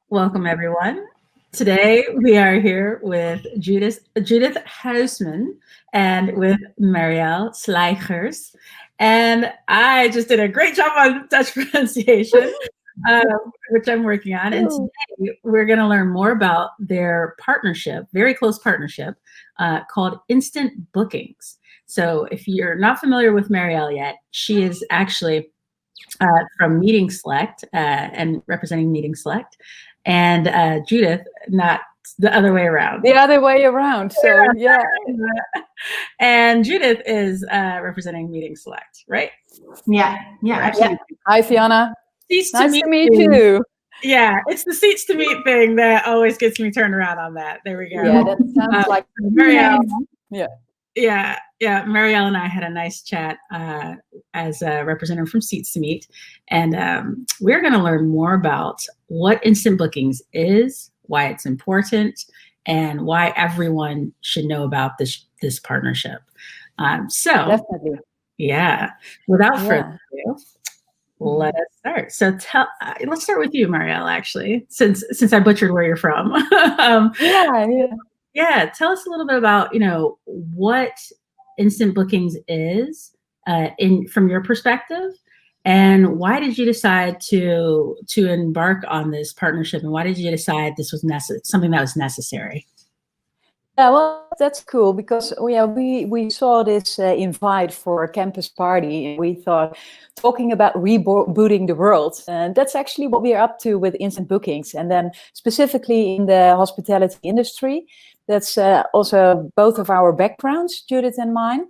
Welcome, everyone. Today we are here with Judith Huisman and with Marielle Slijgers. And I just did a great job on Dutch pronunciation, uh, which I'm working on. And Ooh. today we're going to learn more about their partnership, very close partnership, called Instant Bookings. So if you're not familiar with Marielle yet, she is actually from Meeting Select and representing Meeting Select, and Judith, not the other way around. The other way around. So yeah. And Judith is representing Meeting Select, right? Yeah, absolutely. Hi, Fiona. Seats Nice to meet thing. you. Yeah, it's the seats to meet thing that always gets me turned around on that. There we go. Yeah, that sounds like Marielle. Yeah. Marielle and I had a nice chat as a representative from Seats to Meet, and we're going to learn more about what instant bookings is, why it's important, and why everyone should know about this partnership. Definitely. Yeah. Without further ado, let us start. So let's start with you, Marielle. Actually, since I butchered where you're from. Yeah, tell us a little bit about, what instant bookings is from your perspective, and why did you decide to embark on this partnership, and why did you decide this was something that was necessary? Yeah, well, that's cool because we saw this invite for a campus party, and we thought talking about rebooting the world, and that's actually what we are up to with instant bookings, and then specifically in the hospitality industry. That's also both of our backgrounds, Judith and mine.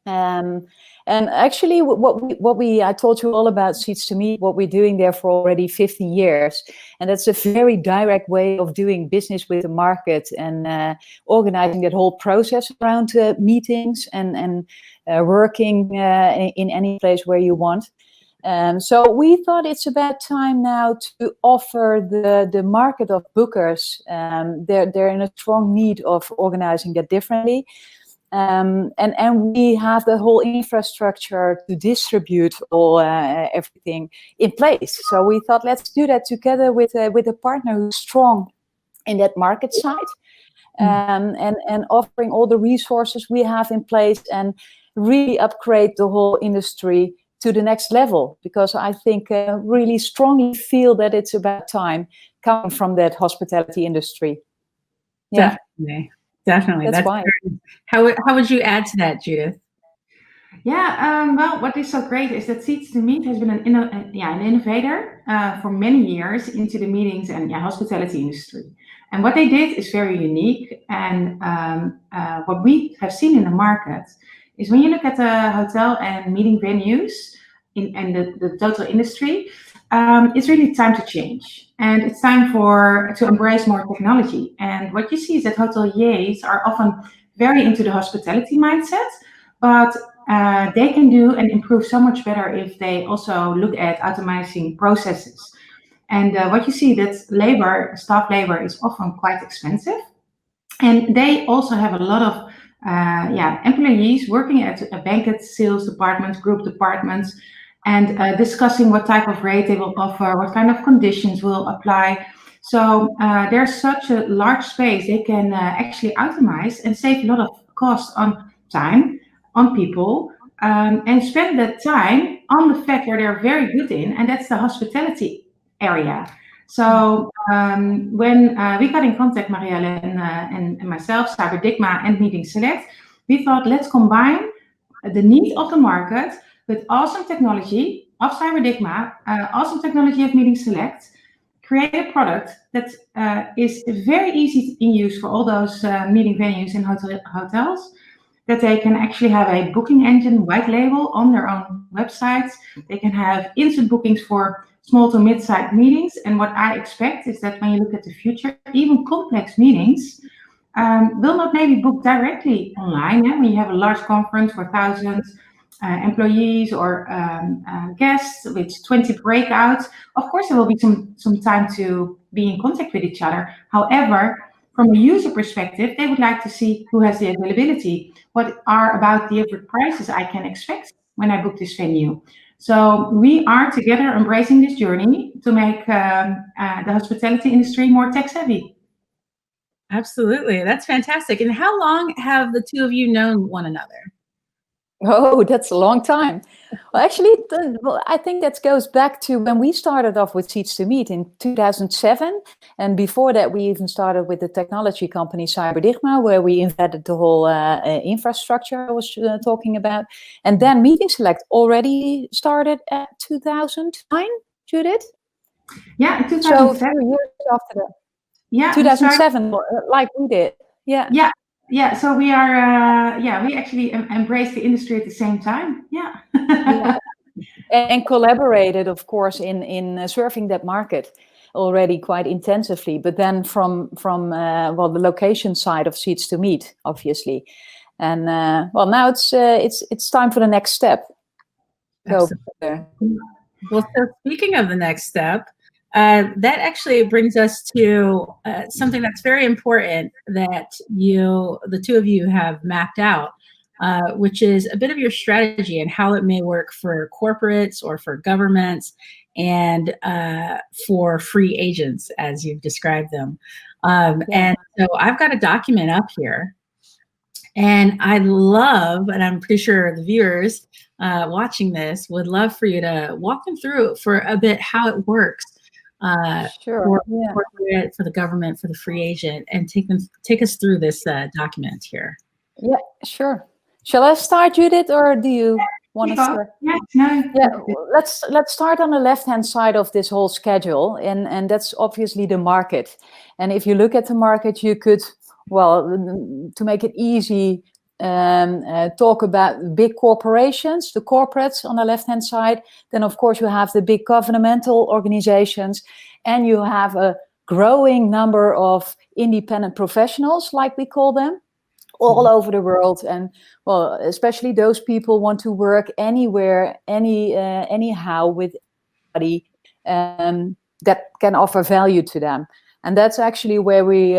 And actually, I told you all about Seats to Meet, what we're doing there for already 50 years. And that's a very direct way of doing business with the market and organizing that whole process around meetings and working in any place where you want. So we thought it's about time now to offer the market of bookers. They're in a strong need of organizing that differently. And we have the whole infrastructure to distribute all everything in place. So we thought, let's do that together with a partner who's strong in that market side, and offering all the resources we have in place and really upgrade the whole industry to the next level. Because I think really strongly feel that it's about time coming from that hospitality industry. Yeah. Definitely. That's why. How would you add to that, Judith? Yeah, well, what is so great is that Seats to Meet has been an innovator for many years into the meetings and hospitality industry. And what they did is very unique. And what we have seen in the market is when you look at the hotel and meeting venues and the total industry, it's really time to change. And it's time to embrace more technology. And what you see is that hoteliers are often very into the hospitality mindset, but they can do and improve so much better if they also look at automating processes. And what you see that staff labor is often quite expensive. And they also have a lot of employees working at a banquet sales department, group departments, and discussing what type of rate they will offer, what kind of conditions will apply. So there's such a large space they can actually automate and save a lot of cost on time, on people, and spend that time on the fact where they're very good in, and that's the hospitality area. So when we got in contact, Marielle and myself, Cyberdigma and Meeting Select, we thought, let's combine the need of the market with awesome technology of Cyberdigma, awesome technology of Meeting Select, create a product that is very easy in use for all those meeting venues and hotels, that they can actually have a booking engine white label on their own websites. They can have instant bookings for small to mid-sized meetings. And what I expect is that when you look at the future, even complex meetings will not maybe book directly online. When you have a large conference for thousands employees or guests with 20 breakouts, of course there will be some time to be in contact with each other. However, from a user perspective, they would like to see who has the availability, what are about the average prices I can expect when I book this venue. So we are together embracing this journey to make the hospitality industry more tech savvy. Absolutely. That's fantastic. And how long have the two of you known one another? Oh, that's a long time. Well, actually, I think that goes back to when we started off with Seeds to Meet in 2007. And before that, we even started with the technology company Cyberdigma, where we invented the whole infrastructure I was talking about. And then Meeting Select already started at 2009, Judith? Yeah, in So a 2007. few years after that. Yeah, we started. 2007, like we did. Yeah. Yeah, yeah. So we are. Yeah, we actually embrace the industry at the same time. Yeah. Yeah. And collaborated, of course, in serving that market already quite intensively. But then from well, the location side of Seeds to Meet, obviously. And well, now it's time for the next step. Go there. Well, so speaking of the next step, that actually brings us to something that's very important that the two of you have mapped out, which is a bit of your strategy and how it may work for corporates or for governments and for free agents, as you've described them. And so I've got a document up here. And I'd love, and I'm pretty sure the viewers watching this would love for you to walk them through for a bit how it works Sure. for the government, for the free agent, and take us through this document here. Yeah, sure. Shall I start, Judith, or do you want to start? Yes, no. Yeah, let's start on the left-hand side of this whole schedule, and that's obviously the market. And if you look at the market, you could, well, to make it easy, talk about big corporations, the corporates on the left-hand side. Then, of course, you have the big governmental organizations, and you have a growing number of independent professionals, like we call them, all over the world. And well, especially those people want to work anywhere, anyhow, with anybody that can offer value to them. And that's actually where we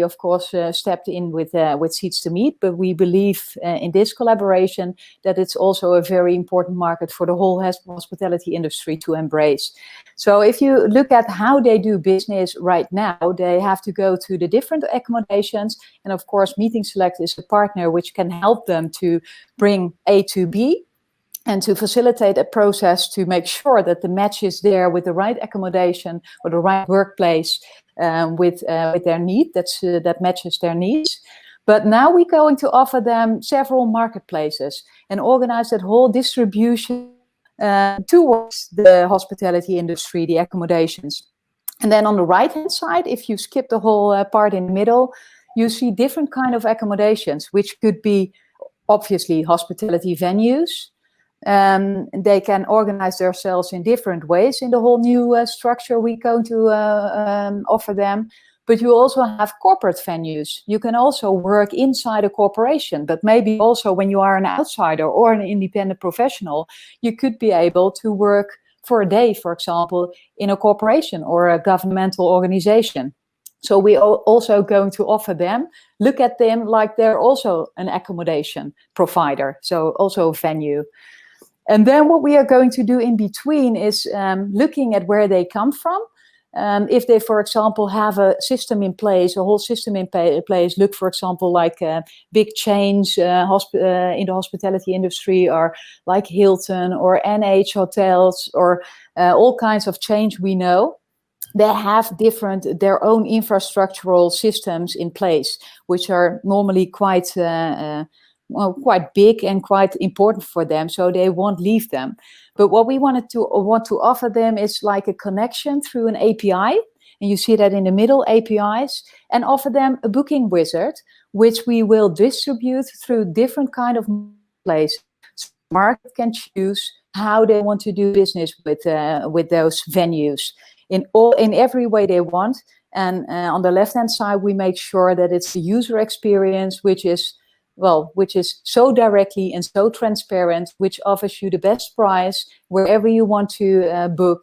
of course stepped in with Seeds to Meet. But we believe in this collaboration that it's also a very important market for the whole hospitality industry to embrace. So if you look at how they do business right now, they have to go to the different accommodations. And of course, Meeting Select is a partner which can help them to bring A to B and to facilitate a process to make sure that the match is there with the right accommodation or the right workplace with their need, that matches their needs. But now we're going to offer them several marketplaces and organize that whole distribution towards the hospitality industry, the accommodations. And then on the right-hand side, if you skip the whole part in the middle, you see different kind of accommodations, which could be obviously hospitality venues. They can organize themselves in different ways in the whole new structure we're going to offer them. But you also have corporate venues. You can also work inside a corporation, but maybe also when you are an outsider or an independent professional, you could be able to work for a day, for example, in a corporation or a governmental organization. So we are also going to offer them, look at them like they're also an accommodation provider, so also a venue. And then what we are going to do in between is looking at where they come from. If they, for example, have a system in place, a whole system in place, look, for example, like big chains in the hospitality industry, or like Hilton or NH hotels, or all kinds of chains we know. They have their own infrastructural systems in place, which are normally quite big and quite important for them, so they won't leave them. But what we want to offer them is like a connection through an API, and you see that in the middle, APIs, and offer them a booking wizard, which we will distribute through different kind of places. So the market can choose how they want to do business with those venues in every way they want. And on the left-hand side, we make sure that it's the user experience, which is so directly and so transparent, which offers you the best price wherever you want to book,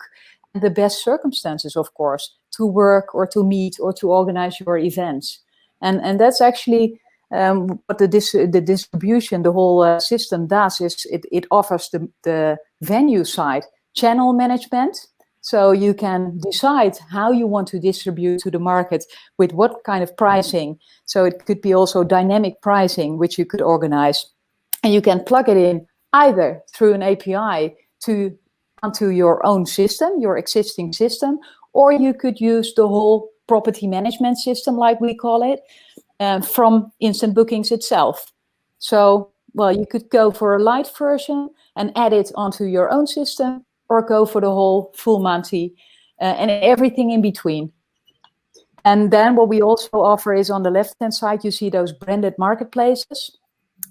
and the best circumstances, of course, to work or to meet or to organize your events. And that's actually what the distribution, the whole system does is it offers the venue side channel management. So you can decide how you want to distribute to the market with what kind of pricing. So it could be also dynamic pricing, which you could organize. And you can plug it in either through an API onto your own system, your existing system, or you could use the whole property management system, like we call it, from Instant Bookings itself. So, well, you could go for a light version and add it onto your own system, or go for the whole full Monty and everything in between. And then what we also offer is on the left-hand side, you see those branded marketplaces.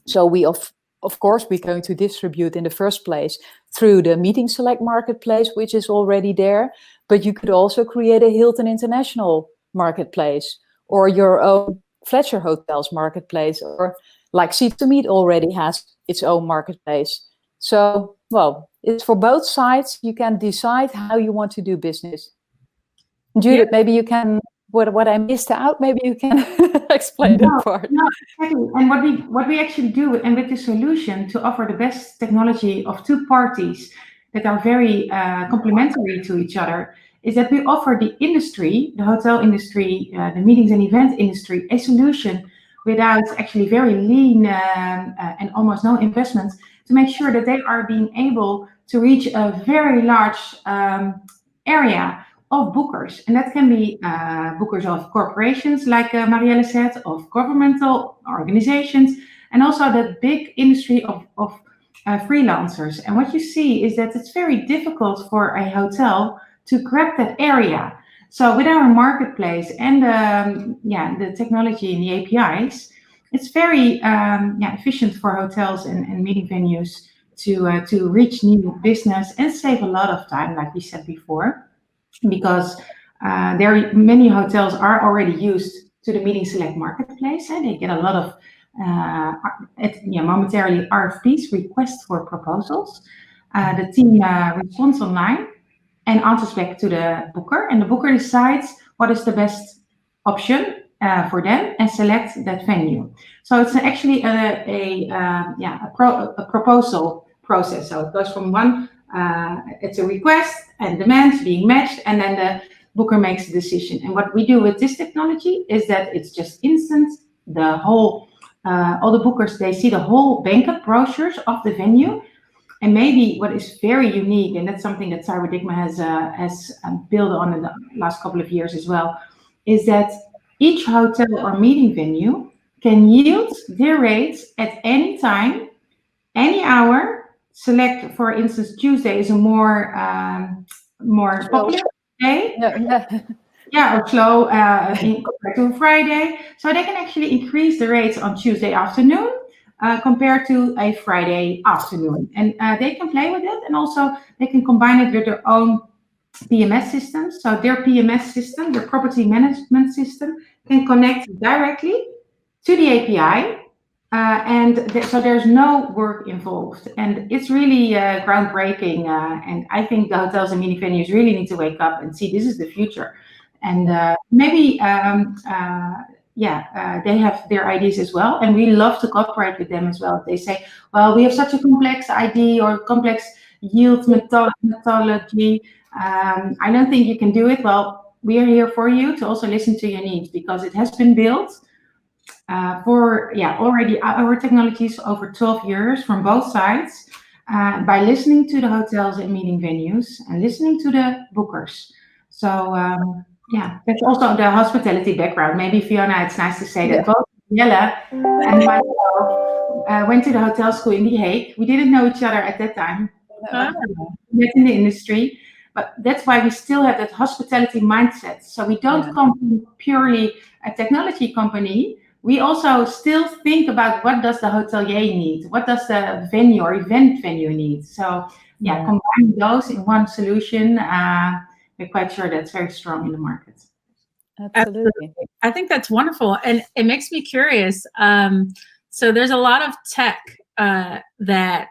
So we, of course, we're going to distribute in the first place through the Meeting Select marketplace, which is already there. But you could also create a Hilton International marketplace, or your own Fletcher Hotels marketplace, or like Seats to Meet already has its own marketplace. So, well, it's for both sides. You can decide how you want to do business. Judith, maybe you can, what I missed out, maybe you can explain that part. No, exactly. And what we actually do, and with the solution to offer the best technology of two parties that are very complementary to each other, is that we offer the industry, the hotel industry, the meetings and event industry, a solution without actually very lean and almost no investments, to make sure that they are being able to reach a very large area of bookers. And that can be bookers of corporations, like Marielle said, of governmental organizations, and also the big industry of freelancers. And what you see is that it's very difficult for a hotel to grab that area. So with our marketplace and the technology and the APIs, it's very efficient for hotels and meeting venues to reach new business and save a lot of time, like we said before, because many hotels are already used to the Meeting Select marketplace, and they get a lot of momentarily RFPs, requests for proposals. The team responds online and answers back to the booker, and the booker decides what is the best option for them and select that venue. So it's actually a proposal process. So it goes from one, it's a request and demands being matched, and then the booker makes a decision. And what we do with this technology is that it's just instant. The whole, all the bookers, they see the whole banquet brochures of the venue. And maybe what is very unique, and that's something that Cyberdigma has built on in the last couple of years as well, is that each hotel or meeting venue can yield their rates at any time, any hour. Select, for instance, Tuesday is a more popular day. Or slow compared to Friday. So they can actually increase the rates on Tuesday afternoon compared to a Friday afternoon. And they can play with it, and also they can combine it with their own PMS systems. So their PMS system, their property management system, can connect directly to the API. So there's no work involved. And it's really groundbreaking. And I think the hotels and meeting venues really need to wake up and see this is the future. And maybe they have their ideas as well, and we love to cooperate with them as well. They say, well, we have such a complex ID or complex yield methodology. I don't think you can do it. Well, we are here for you to also listen to your needs, because it has been built already our technologies over 12 years from both sides, by listening to the hotels and meeting venues and listening to the bookers. So that's also the hospitality background. Maybe, Fiona, it's nice to say that both Jelle and myself went to the hotel school in The Hague. We didn't know each other at that time. We met in the industry, but that's why we still have that hospitality mindset. So we don't come from purely a technology company. We also still think about what does the hotelier need? What does the venue or event venue need? So combining those in one solution, we're quite sure that's very strong in the market. Absolutely. I think that's wonderful. And it makes me curious. So there's a lot of tech that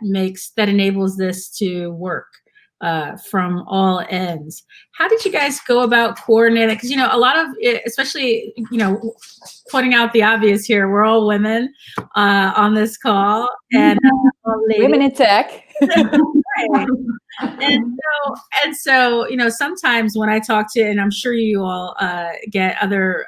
enables this to work. from all ends. How did you guys go about coordinating? Because, a lot of it, especially, pointing out the obvious here, we're all women on this call, and all ladies. Women in tech. Right. And so, sometimes when I talk to, and I'm sure you all get other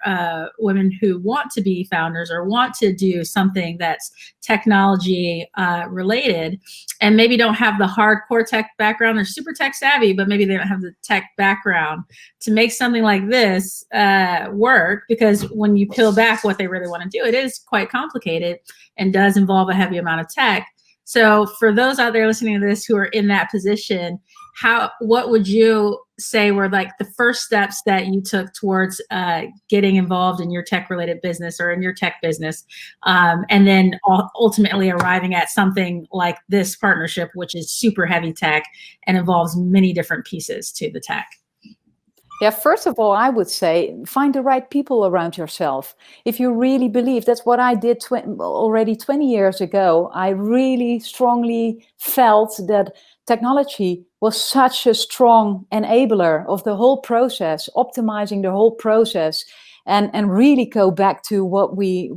women who want to be founders or want to do something that's technology related, and maybe don't have the hardcore tech background. They're super tech savvy, but maybe they don't have the tech background to make something like this work, because when you peel back what they really want to do, it is quite complicated and does involve a heavy amount of tech. So for those out there listening to this who are in that position, what would you say were like the first steps that you took towards getting involved in your tech-related business or in your tech business, and then ultimately arriving at something like this partnership, which is super heavy tech and involves many different pieces to the tech? Yeah, first of all, I would say find the right people around yourself. If you really believe, that's what I did already 20 years ago. I really strongly felt that technology was such a strong enabler of the whole process, optimizing the whole process, and really go back to what we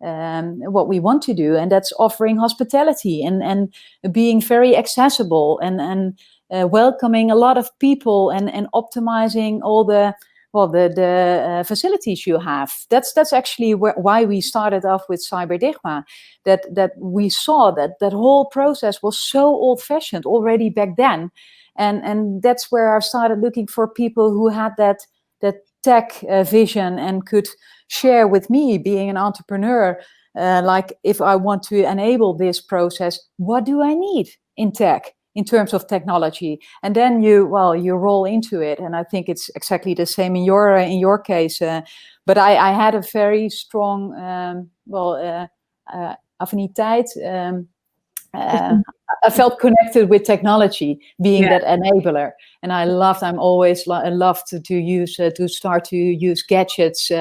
want to do, and that's offering hospitality and being very accessible and welcoming a lot of people and optimizing all the facilities you have. That's actually why we started off with Cyberdigma. That we saw that whole process was so old-fashioned already back then, and that's where I started looking for people who had that tech vision and could share with me, being an entrepreneur. Like, if I want to enable this process, what do I need in tech? In terms of technology, and then you roll into it, and I think it's exactly the same in your case. But I had a very strong affiniteit. I felt connected with technology, being that enabler, and I'm always love to start to use gadgets.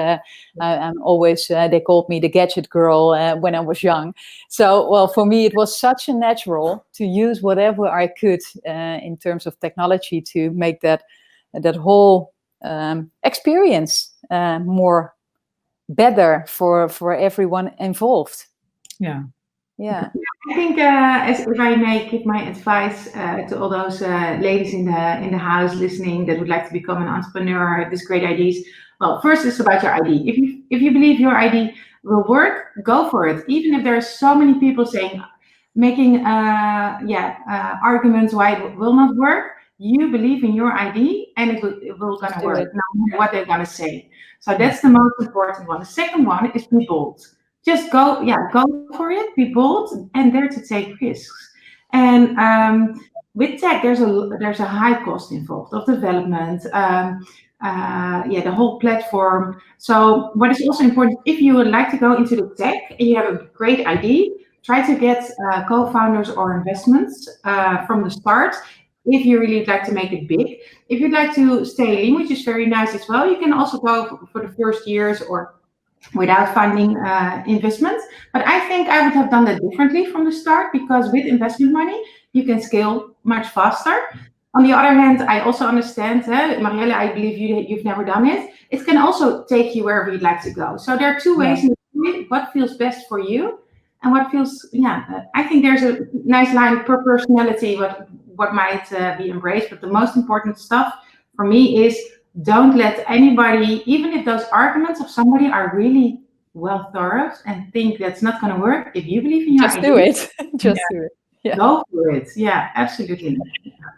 I'm always they called me the gadget girl when I was young. So, for me, it was such a natural to use whatever I could in terms of technology to make that whole experience more better for everyone involved. Yeah. Yeah. I think if I may give my advice to all those ladies in the house listening that would like to become an entrepreneur, have these great ideas. Well, first it's about your idea. If you believe your idea will work, go for it. Even if there are so many people making arguments why it will not work, you believe in your idea and it will gonna work, no matter what they're gonna say. So that's the most important one. The second one is be bold. Just go for it, be bold, and dare to take risks. And with tech, there's a high cost involved of development, the whole platform. So what is also important, if you would like to go into the tech and you have a great idea, try to get co-founders or investments from the start. If you really like to make it big, if you'd like to stay lean, which is very nice as well, you can also go for the first years or without finding investments. But I think I would have done that differently from the start, because with investment money, you can scale much faster. On the other hand, I also understand, Marielle, I believe you've never done it. It can also take you wherever you'd like to go. So there are two ways in what feels best for you and what feels, I think there's a nice line per personality, what might be embraced. But the most important stuff for me is, don't let anybody, even if those arguments of somebody are really well thought and think that's not going to work, if you believe in your idea, do it. Just do it. Yeah. Go for it. Yeah, absolutely.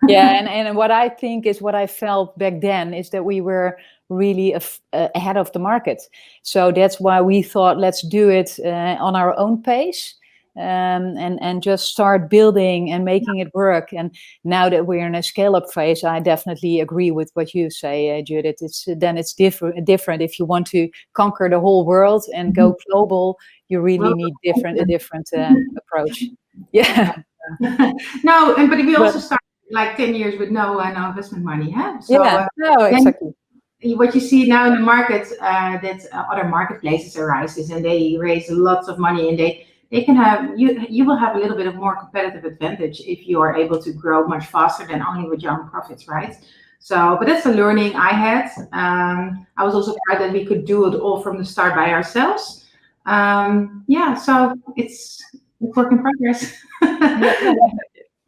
Yeah, and what I think is what I felt back then is that we were really ahead of the market. So that's why we thought, let's do it on our own pace. And just start building and making it work. And now that we're in a scale-up phase, I definitely agree with what you say, Judith. It's different. If you want to conquer the whole world and go global, you really need a different approach. Yeah. No, but we also started like 10 years with no investment money. So, exactly. What you see now in the market, that other marketplaces arises and they raise lots of money and they they can have you will have a little bit of more competitive advantage if you are able to grow much faster than only with your own profits, right? So, but that's a learning I had. I was also proud that we could do it all from the start by ourselves. Yeah, so it's a work in progress. Yeah,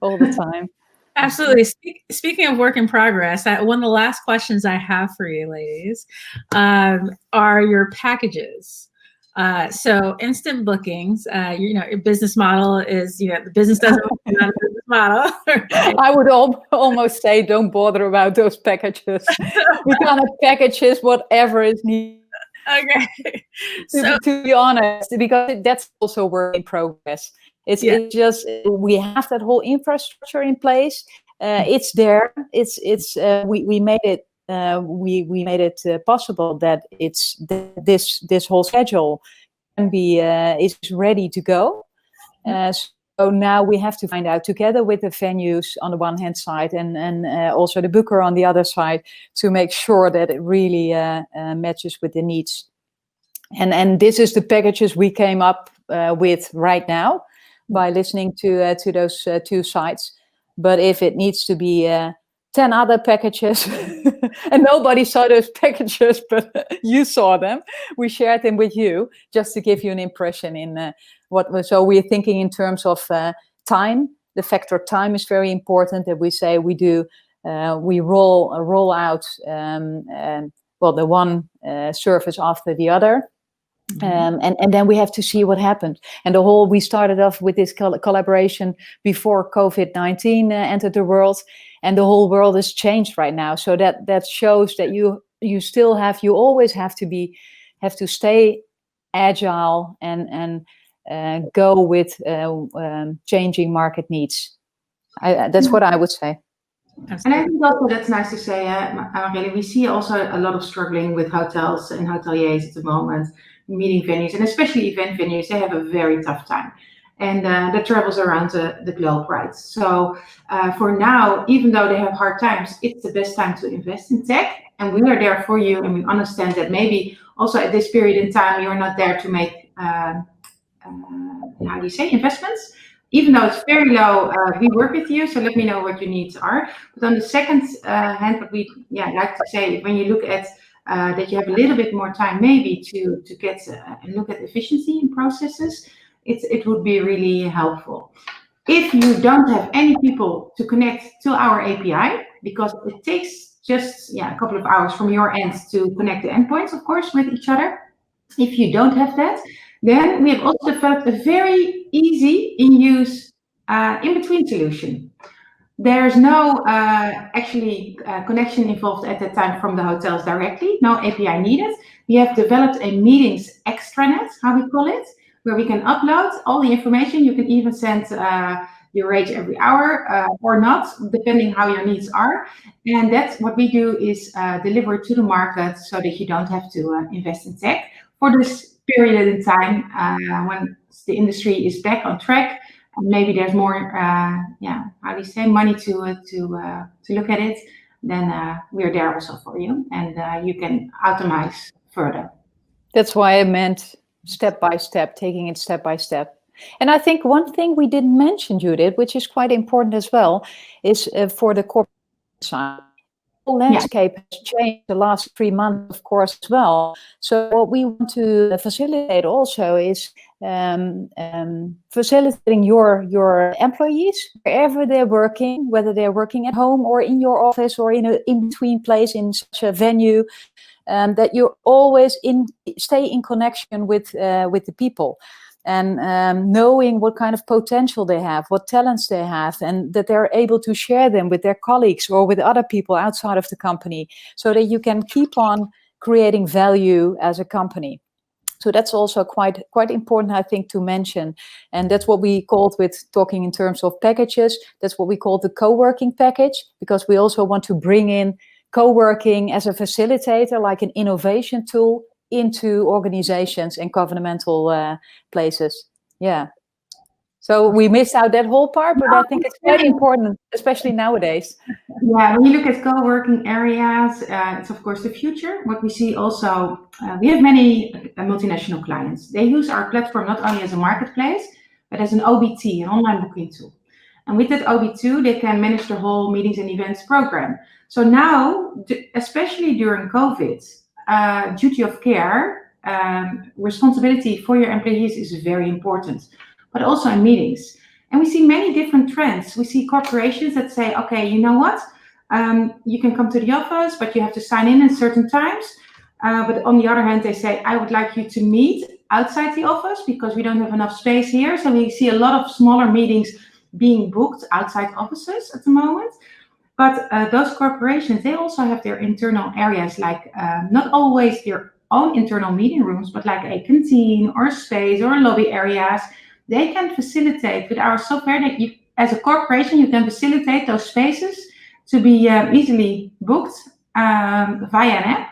all the time. Absolutely. Speaking of work in progress, one of the last questions I have for you, ladies, are your packages. So instant bookings, your business model is, the business doesn't work without a business model. Right? I would almost say don't bother about those packages. We can have packages, whatever is needed. Okay. So To be honest, because that's also work in progress. It's just we have that whole infrastructure in place. It's there. We made it. We made it possible that this whole schedule can be is ready to go. So now we have to find out together with the venues on the one hand side and also the booker on the other side to make sure that it really matches with the needs. And this is the packages we came up with right now by listening to those two sites. But if it needs to be 10 other packages, and nobody saw those packages, but you saw them, we shared them with you just to give you an impression in so we're thinking in terms of time. The factor time is very important, that we say we roll out the one service after the other. And then we have to see what happened. And we started off with this collaboration before COVID-19 entered the world, and the whole world has changed right now. So that shows that you always have to stay agile and go with changing market needs. That's what I would say. And I think also that's nice to say, really, we see also a lot of struggling with hotels and hoteliers at the moment, meeting venues, and especially event venues. They have a very tough time. And that travels around the globe, right? So for now, even though they have hard times, it's the best time to invest in tech. And we are there for you, and we understand that maybe also at this period in time, you're not there to make, investments. Even though it's very low, we work with you, so let me know what your needs are. But on the second hand, what we like to say, when you look at that you have a little bit more time maybe to get and look at efficiency in processes, it would be really helpful. If you don't have any people to connect to our API, because it takes just a couple of hours from your end to connect the endpoints, of course, with each other. If you don't have that, then we have also developed a very easy in use in-between solution. There's no connection involved at that time from the hotels directly, no API needed. We have developed a meetings extranet, how we call it, where we can upload all the information. You can even send your rate every hour or not, depending how your needs are. And that's what we do is deliver to the market so that you don't have to invest in tech for this period in time when the industry is back on track. Maybe there's more, money to look at it. Then we're there also for you, and you can automate further. That's why I meant step by step, taking it step by step. And I think one thing we didn't mention, Judith, which is quite important as well, is for the corporate side. The landscape has changed the last 3 months, of course, as well. So what we want to facilitate also is facilitating your employees wherever they're working, whether they're working at home or in your office or in an in-between place in such a venue, that you always stay in connection with the people. And knowing what kind of potential they have, what talents they have, and that they're able to share them with their colleagues or with other people outside of the company, so that you can keep on creating value as a company. So that's also quite important, I think, to mention. And that's what we called, with talking in terms of packages, that's what we call the co-working package, because we also want to bring in co-working as a facilitator, like an innovation tool, into organizations and governmental places. Yeah. So we missed out that whole part, but I think it's very important, especially nowadays. Yeah, when you look at co-working areas, it's of course the future. What we see also, we have many multinational clients. They use our platform not only as a marketplace, but as an OBT, an online booking tool. And with that OB2, they can manage the whole meetings and events program. So now, especially during COVID, duty of care, responsibility for your employees is very important, but also in meetings. And we see many different trends. We see corporations that say, okay, you know what? You can come to the office, but you have to sign in at certain times. But on the other hand, they say, I would like you to meet outside the office because we don't have enough space here. So we see a lot of smaller meetings being booked outside offices at the moment. But those corporations, they also have their internal areas, like not always their own internal meeting rooms, but like a canteen or a space or lobby areas. They can facilitate with our software that you, as a corporation, you can facilitate those spaces to be easily booked via an app.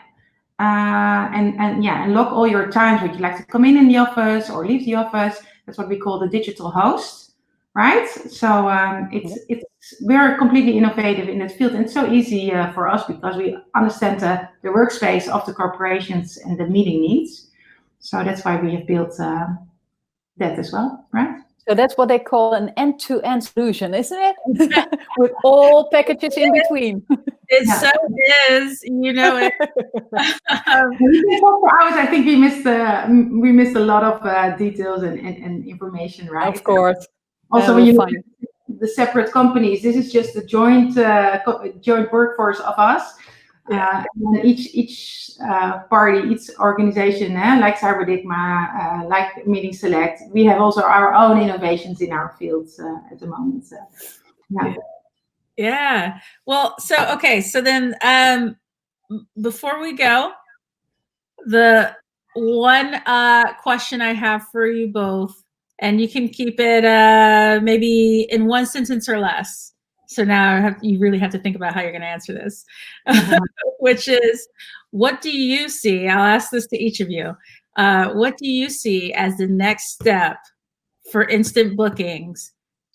And lock all your times. Would you like to come in the office or leave the office? That's what we call the digital host, right? So we're completely innovative in that field, and it's so easy for us because we understand the workspace of the corporations and the meeting needs. So that's why we have built that as well, right? So that's what they call an end-to-end solution, isn't it? With all packages in between. It so is, you know it. We can talk for hours. I think we missed a lot of details and information, right? Of course. Also, when you look at the separate companies, this is just the joint workforce of us. And each party, each organization, like Cyberdigma, like Meeting Select, we have also our own innovations in our fields at the moment. So, yeah. Well, so then before we go, the one question I have for you both, and you can keep it maybe in one sentence or less. So now you really have to think about how you're going to answer this, which is, what do you see? I'll ask this to each of you. What do you see as the next step for instant bookings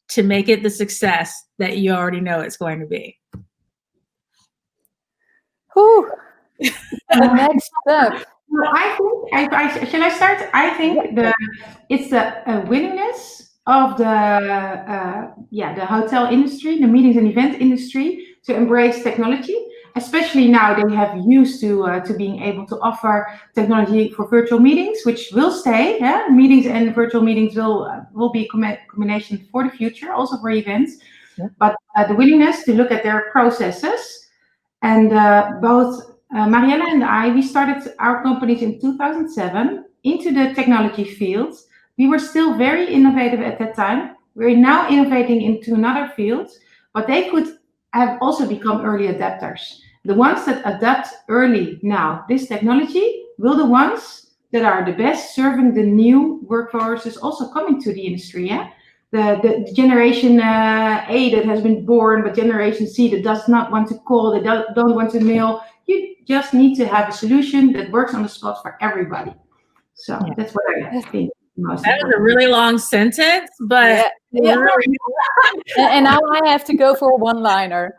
to make it the success that you already know it's going to be? Whew. The next step. Well, I think, shall I start? I think it's the willingness of the hotel industry, the meetings and event industry, to embrace technology. Especially now, they have used to being able to offer technology for virtual meetings, which will stay. Yeah? Meetings and virtual meetings will be a combination for the future, also for events. Yeah. But the willingness to look at their processes, and both Marielle and I, we started our companies in 2007 into the technology field. We were still very innovative at that time. We're now innovating into another field, but they could have also become early adapters. The ones that adapt early now this technology will the ones that are the best serving the new workforces also coming to the industry. Yeah, the generation A that has been born, but generation C that does not want to call, they don't want to mail. You just need to have a solution that works on the spot for everybody. So that's what I think. That was a really long sentence, but really... and now I have to go for a one-liner.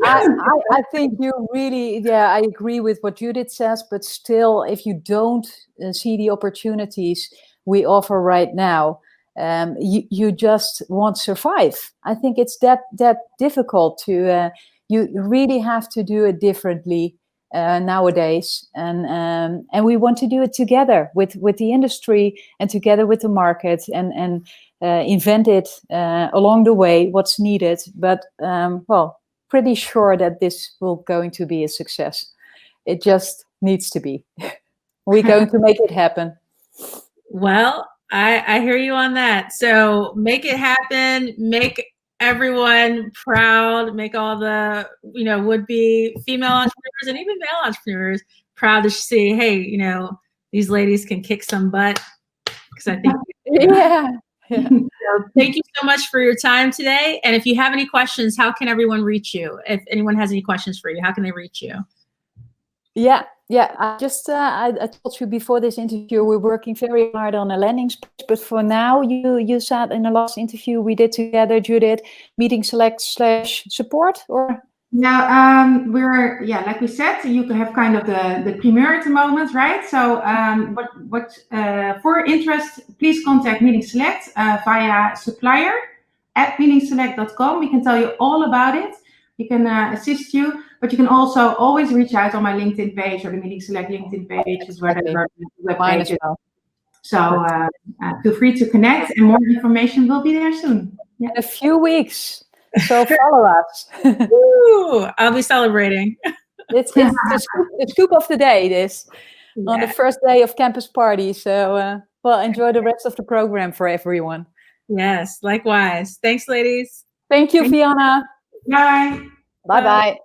I think you really, I agree with what Judith says, but still, if you don't see the opportunities we offer right now, you just won't survive. I think it's that difficult to. You really have to do it differently nowadays, and we want to do it together with the industry and together with the market, and invent it along the way what's needed. But pretty sure that this will going to be a success. It just needs to be. We're going to make it happen. Well, I hear you on that. So make it happen. Make everyone proud, make all the would-be female entrepreneurs and even male entrepreneurs proud to see, hey, these ladies can kick some butt, because I think So thank you so much for your time today. And if you have any questions, how can everyone reach you? If anyone has any questions for you, how can they reach you? Yeah, yeah. I told you before this interview, we're working very hard on a landing page. But for now, you said in the last interview we did together, Judith, meeting select / support, or Yeah, like we said, you can have kind of the premiere at the moment, right? So for interest, please contact Meeting Select via supplier@meetingselect.com. We can tell you all about it. We can assist you, but you can also always reach out on my LinkedIn page or the Meeting Select LinkedIn page, is where the web mine page as is. well. So feel free to connect, and more information will be there soon. Yeah. In a few weeks. So follow us. Woo! I'll be celebrating. It's the scoop of the day, this, on the first day of campus party. So, well, enjoy the rest of the program for everyone. Yes, likewise. Thanks, ladies. Thank you, Fiona. Bye. Bye-bye.